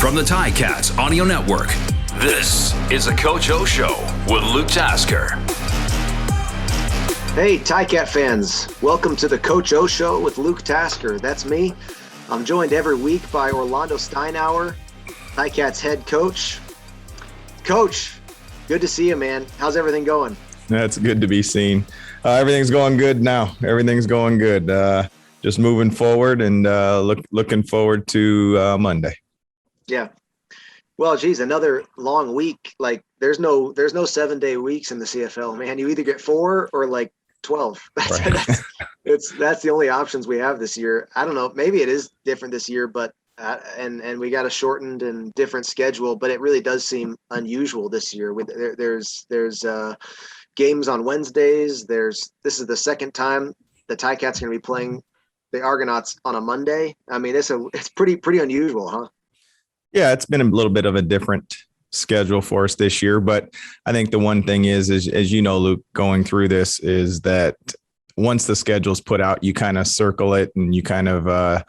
From the Ticats Audio Network, this is the Coach O Show with Luke Tasker. Hey, Ticat fans. Welcome to the Coach O Show with Luke Tasker. That's me. I'm joined every week by Orlondo Steinauer, Ticats head coach. Coach, good to see you, man. How's everything going? That's good to be seen. Everything's going good now. Everything's going good. Just moving forward and looking forward to Monday. Yeah. Well, geez, another long week. Like there's no 7-day weeks in the CFL, man. You either get 4 or like 12. That's the only options we have this year. I don't know. Maybe it is different this year, but and we got a shortened and different schedule, but it really does seem unusual this year. There's games on Wednesdays. This is the second time the Ticats are going to be playing the Argonauts on a Monday. I mean, it's pretty unusual, huh? Yeah, it's been a little bit of a different schedule for us this year, but I think the one thing is as you know, Luke, going through this is that once the schedule's put out, you kind of circle it and you kind of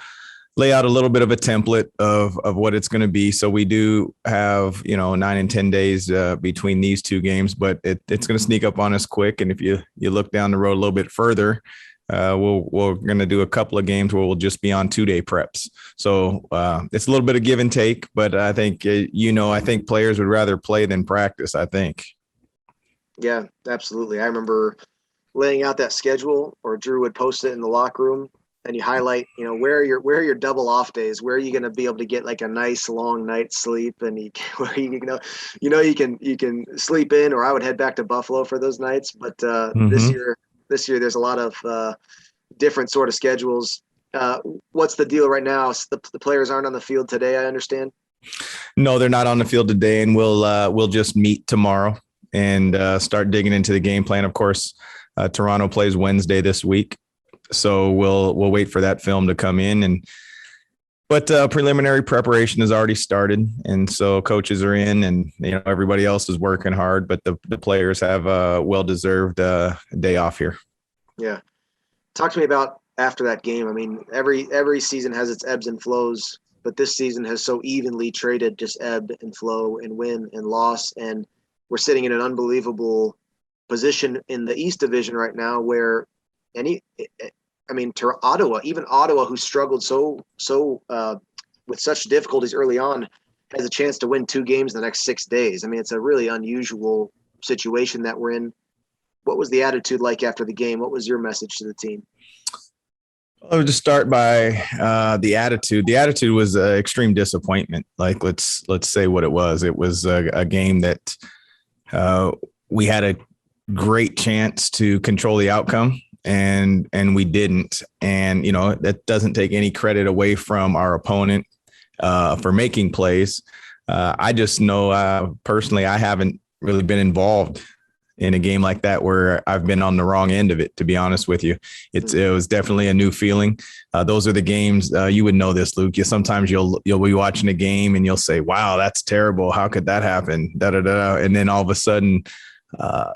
lay out a little bit of a template of what it's going to be. So we do have, 9 and 10 days between these two games, but it's going to sneak up on us quick. And if you look down the road a little bit further, we're going to do a couple of games where we'll just be on 2-day preps. So it's a little bit of give and take, but I think, I think players would rather play than practice, I think. Yeah, absolutely. I remember laying out that schedule, or Drew would post it in the locker room, and you highlight, where are your double off days? Where are you going to be able to get like a nice long night's sleep, and you can sleep in, or I would head back to Buffalo for those nights. But this year there's a lot of different sort of schedules. What's the deal right now? The players aren't on the field today, I understand. No, they're not on the field today, and we'll just meet tomorrow and start digging into the game plan. Of course, Toronto plays Wednesday this week, so we'll wait for that film to come in. But preliminary preparation has already started, and so coaches are in, and everybody else is working hard. But the players have a well-deserved day off here. Yeah, talk to me about after that game. I mean, every season has its ebbs and flows, but this season has so evenly traded just ebb and flow and win and loss, and we're sitting in an unbelievable position in the East Division right now, where Ottawa, who struggled so with such difficulties early on, has a chance to win 2 games in the next 6 days. I mean, it's a really unusual situation that we're in. What was the attitude like after the game? What was your message to the team? I would just start by the attitude. The attitude was extreme disappointment. Like, let's say what it was. It was a game that we had a great chance to control the outcome, and we didn't. And that doesn't take any credit away from our opponent for making plays. I just know personally, I haven't really been involved in a game like that where I've been on the wrong end of it, to be honest with you. It was definitely a new feeling. Those are the games, you would know this, Luke. Sometimes you'll be watching a game and you'll say, wow, that's terrible. How could that happen? And then all of a sudden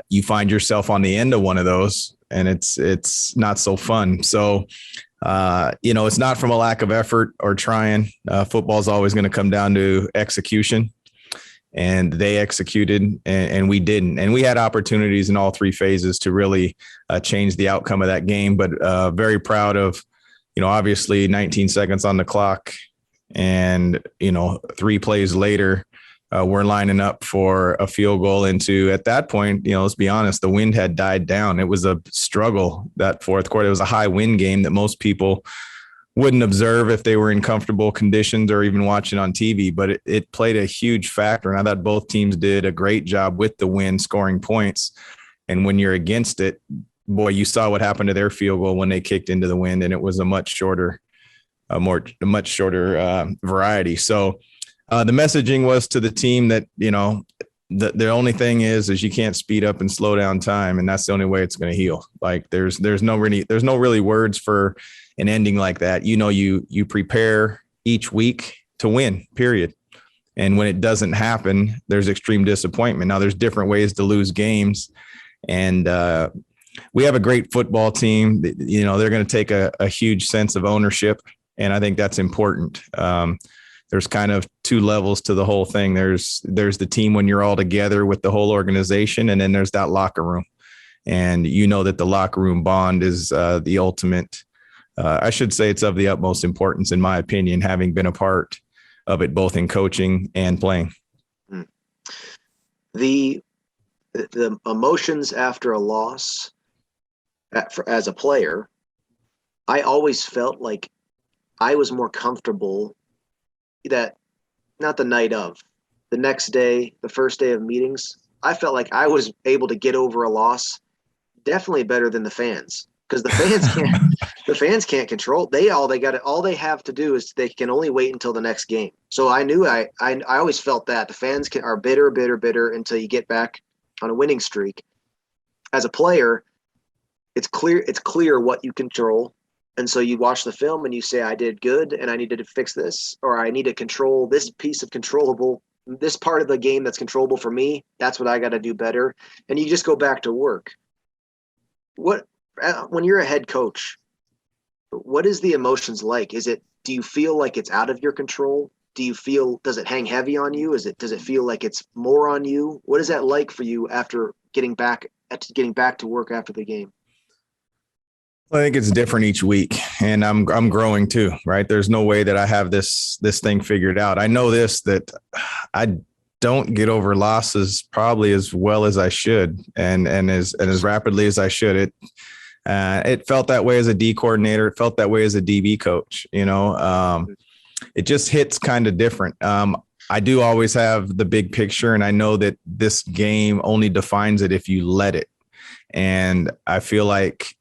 you find yourself on the end of one of those, and it's not so fun. So, it's not from a lack of effort or trying. Football is always going to come down to execution. And they executed, and we didn't. And we had opportunities in all 3 phases to really change the outcome of that game. But very proud of, obviously 19 seconds on the clock, and 3 plays later, we're lining up for a field goal into. At that point, let's be honest, the wind had died down. It was a struggle that fourth quarter. It was a high wind game that most people wouldn't observe if they were in comfortable conditions or even watching on TV, but it played a huge factor. And I thought both teams did a great job with the wind scoring points. And when you're against it, boy, you saw what happened to their field goal when they kicked into the wind, and it was a much shorter variety. So the messaging was to the team that, the only thing is you can't speed up and slow down time. And that's the only way it's going to heal. Like there's no really words for an ending like that. You prepare each week to win, period. And when it doesn't happen, there's extreme disappointment. Now there's different ways to lose games. And we have a great football team. They're going to take a huge sense of ownership. And I think that's important. there's kind of two levels to the whole thing. There's the team when you're all together with the whole organization, and then there's that locker room. And you know that the locker room bond is the ultimate. I should say it's of the utmost importance, in my opinion, having been a part of it, both in coaching and playing. The emotions after a loss as a player, I always felt like I was more comfortable that not the night of, the next day, the first day of meetings, I felt like I was able to get over a loss definitely better than the fans, because the fans can't control. All they have to do is they can only wait until the next game. So I knew I always felt that the fans are bitter until you get back on a winning streak. As a player, it's clear what you control. And so you watch the film and you say, I did good and I needed to fix this, or I need to control this piece of this part of the game that's controllable for me. That's what I got to do better. And you just go back to work. When you're a head coach, what is the emotions like? Do you feel like it's out of your control? Does it hang heavy on you? Does it feel like it's more on you? What is that like for you after getting back to work after the game? I think it's different each week, and I'm growing too, right? There's no way that I have this thing figured out. I know that I don't get over losses probably as well as I should, and as rapidly as I should. It felt that way as a D coordinator. It felt that way as a DB coach. It just hits kind of different. I do always have the big picture, and I know that this game only defines it if you let it. And I feel like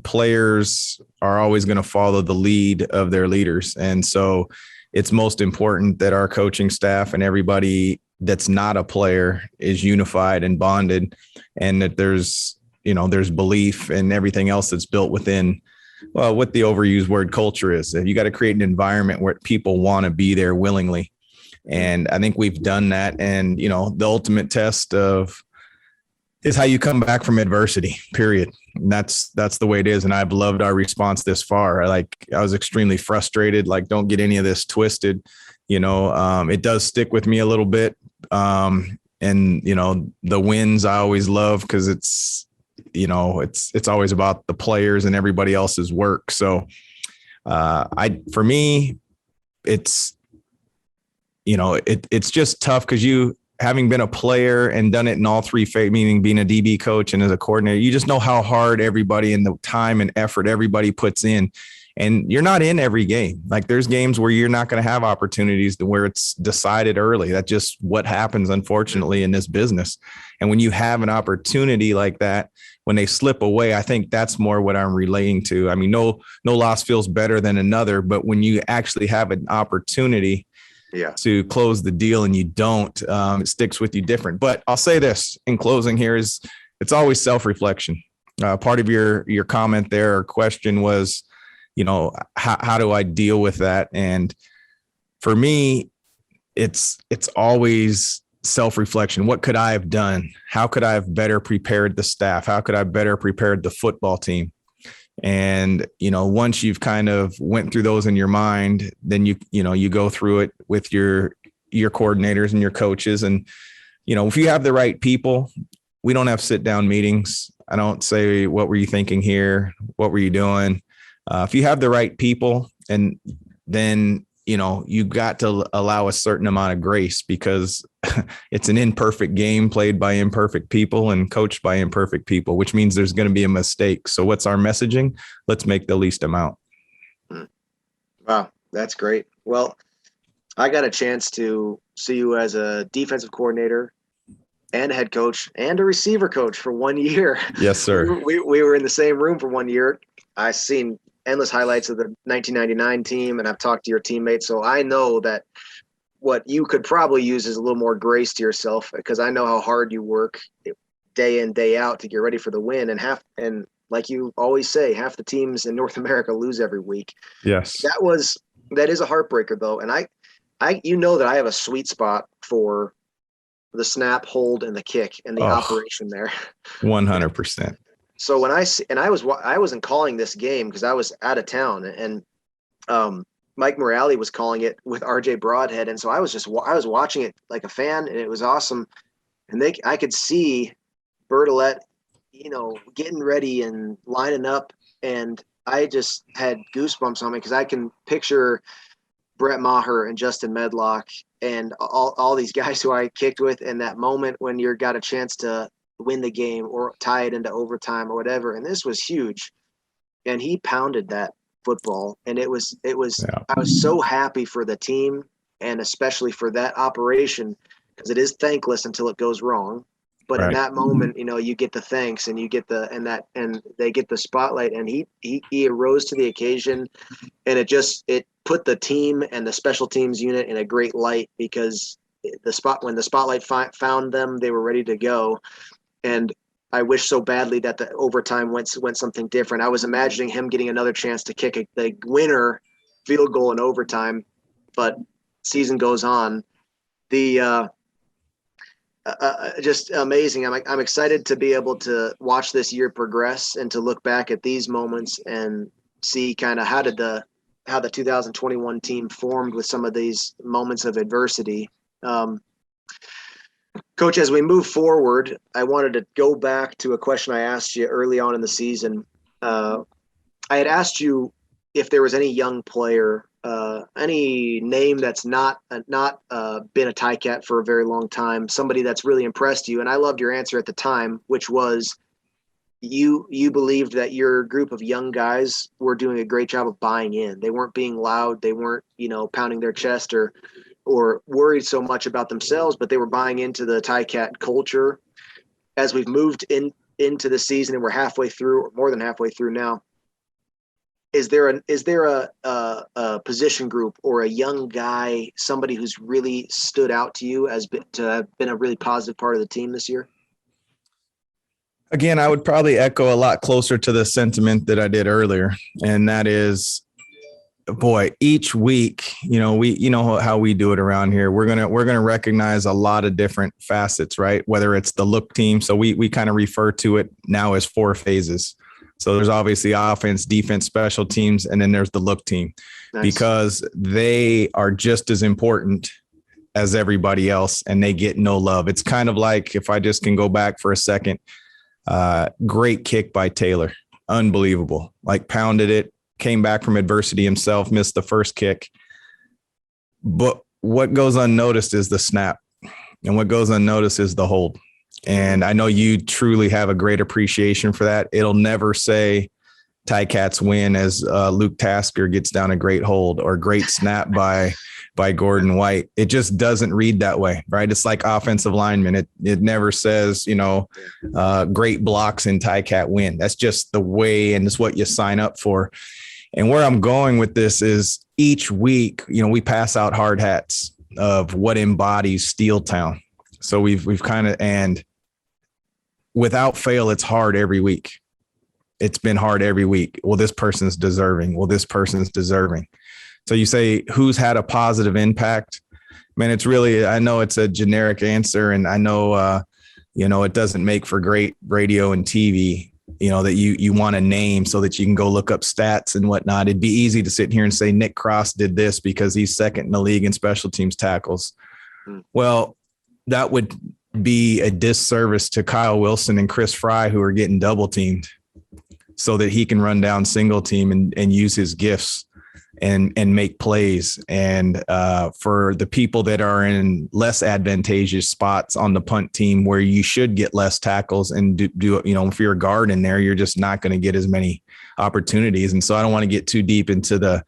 players are always going to follow the lead of their leaders. And so it's most important that our coaching staff and everybody that's not a player is unified and bonded, and that there's belief and everything else that's built within, well, what the overused word culture is. You got to create an environment where people want to be there willingly. And I think we've done that. And, the ultimate test is how you come back from adversity, period. And that's the way it is. And I've loved our response this far. I was extremely frustrated. Don't get any of this twisted. It does stick with me a little bit. And the wins I always love, because it's always about the players and everybody else's work. So for me, it's just tough, because having been a player and done it in all three phases, meaning being a DB coach and as a coordinator, you just know how hard everybody and the time and effort everybody puts in. And you're not in every game. There's games where you're not going to have opportunities where it's decided early. That's just what happens, unfortunately, in this business. And when you have an opportunity like that, when they slip away, I think that's more what I'm relating to. I mean, no loss feels better than another, but when you actually have an opportunity to close the deal and you don't, it sticks with you different. But I'll say this in closing here is it's always self-reflection. Part of your comment there or question was, how do I deal with that? And for me, it's always self-reflection. What could I have done? How could I have better prepared the staff? How could I have better prepared the football team? And, once you've kind of went through those in your mind, then you go through it with your coordinators and your coaches. And, if you have the right people, we don't have sit down meetings. I don't say, what were you thinking here? What were you doing? If you have the right people, and then, you got to allow a certain amount of grace, because it's an imperfect game played by imperfect people and coached by imperfect people, which means there's going to be a mistake. So what's our messaging? Let's make the least amount. Wow, that's great. Well, I got a chance to see you as a defensive coordinator and a head coach and a receiver coach for 1 year. Yes, sir. We were in the same room for 1 year. I've seen endless highlights of the 1999 team, and I've talked to your teammates. So I know that what you could probably use is a little more grace to yourself, because I know how hard you work day in, day out to get ready for the win. And like you always say, half the teams in North America lose every week. Yes. That is a heartbreaker, though. And I that I have a sweet spot for the snap, hold, and the kick and the operation there. 100%. So when I wasn't calling this game because I was out of town, and Mike Morale was calling it with RJ Broadhead. And so I was watching it like a fan, and it was awesome. And I could see Bertolette, getting ready and lining up. And I just had goosebumps on me because I can picture Brett Maher and Justin Medlock and all these guys who I kicked with in that moment when you got a chance to win the game or tie it into overtime or whatever. And this was huge. And he pounded that football. And it was, I was so happy for the team, and especially for that operation, because it is thankless until it goes wrong. But in that moment, you get the thanks, and you get and they get the spotlight, and he arose to the occasion, and it put the team and the special teams unit in a great light, because when the spotlight found them, they were ready to go. And I wish so badly that the overtime went something different. I was imagining him getting another chance to kick the winner field goal in overtime, but season goes on. Just amazing. I'm excited to be able to watch this year progress and to look back at these moments and see kind of how the 2021 team formed with some of these moments of adversity. Coach, as we move forward, I wanted to go back to a question I asked you early on in the season. I had asked you if there was any young player, any name that's not been a Ticat for a very long time, somebody that's really impressed you. And I loved your answer at the time, which was you believed that your group of young guys were doing a great job of buying in. They weren't being loud. They weren't, pounding their chest or worried so much about themselves, but they were buying into the Ticat culture. As we've moved into the season and we're halfway through, or more than halfway through now, is there a position group or a young guy, somebody who's really stood out to you to have been a really positive part of the team this year? Again, I would probably echo a lot closer to the sentiment that I did earlier, and that is, boy, each week, how we do it around here. We're gonna recognize a lot of different facets, right? Whether it's the look team, so we kind of refer to it now as 4 phases. So there's obviously offense, defense, special teams, and then there's the look team. Nice. Because they are just as important as everybody else, and they get no love. It's kind of like, if I just can go back for a second, great kick by Taylor, unbelievable, like pounded it. Came back from adversity himself, missed the first kick. But what goes unnoticed is the snap, and what goes unnoticed is the hold. And I know you truly have a great appreciation for that. It'll never say Ticats win as Luke Tasker gets down a great hold or great snap by Gordon White. It just doesn't read that way, right? It's like offensive linemen. It never says, great blocks in Ticat win. That's just the way, and it's what you sign up for. And where I'm going with this is each week, we pass out hard hats of what embodies Steel Town. So we've kind of, and without fail, it's hard every week. It's been hard every week. Well, this person's deserving. Well, this person's deserving. So you say, who's had a positive impact? Man, it's really, I know it's a generic answer, and I know, it doesn't make for great radio and TV, that you want to name so that you can go look up stats and whatnot. It'd be easy to sit here and say Nick Cross did this because he's second in the league in special teams tackles. Well, that would be a disservice to Kyle Wilson and Chris Fry, who are getting double teamed, so that he can run down single team and use his gifts and make plays. And for the people that are in less advantageous spots on the punt team where you should get less tackles and do if you're a guard in there, you're just not going to get as many opportunities. And so I don't want to get too deep into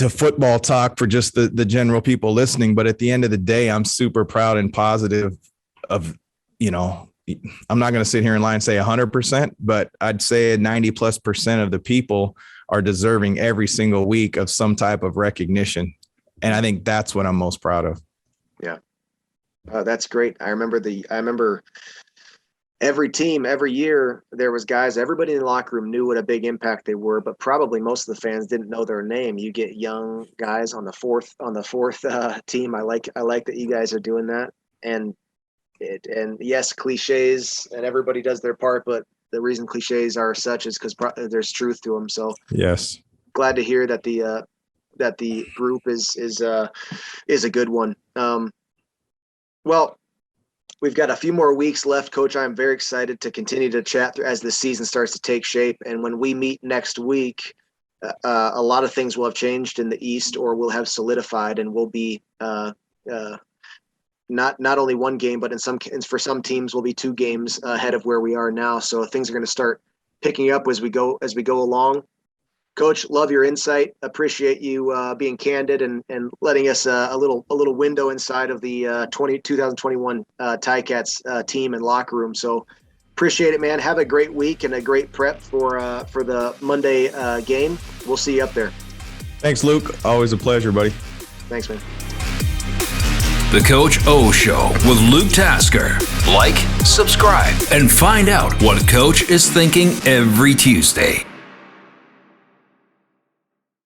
football talk for just the general people listening. But at the end of the day, I'm super proud and positive of, I'm not going to sit here and lie and say 100%, but I'd say 90+% of the people are deserving every single week of some type of recognition. And I think that's what I'm most proud of. Yeah. That's great. I remember every team, every year, there was guys, everybody in the locker room knew what a big impact they were, but probably most of the fans didn't know their name. You get young guys on the fourth team. I like that you guys are doing that. And yes, cliches, and everybody does their part, but the reason cliches are such is because there's truth to them. So yes, glad to hear that that the group is a good one. Well, we've got a few more weeks left, Coach. I'm very excited to continue to chat as the season starts to take shape. And when we meet next week, a lot of things will have changed in the East, or will have solidified, and will be not only one game, but for some teams will be 2 games ahead of where we are now. So things are going to start picking up as we go along. Coach, love your insight. Appreciate you being candid and letting us a little window inside of the 2021 Ticats team and locker room. So appreciate it, man. Have a great week and a great prep for the Monday game. We'll see you up there. Thanks, Luke. Always a pleasure, buddy. Thanks, man. The Coach O Show with Luke Tasker. Like, subscribe, and find out what Coach is thinking every Tuesday.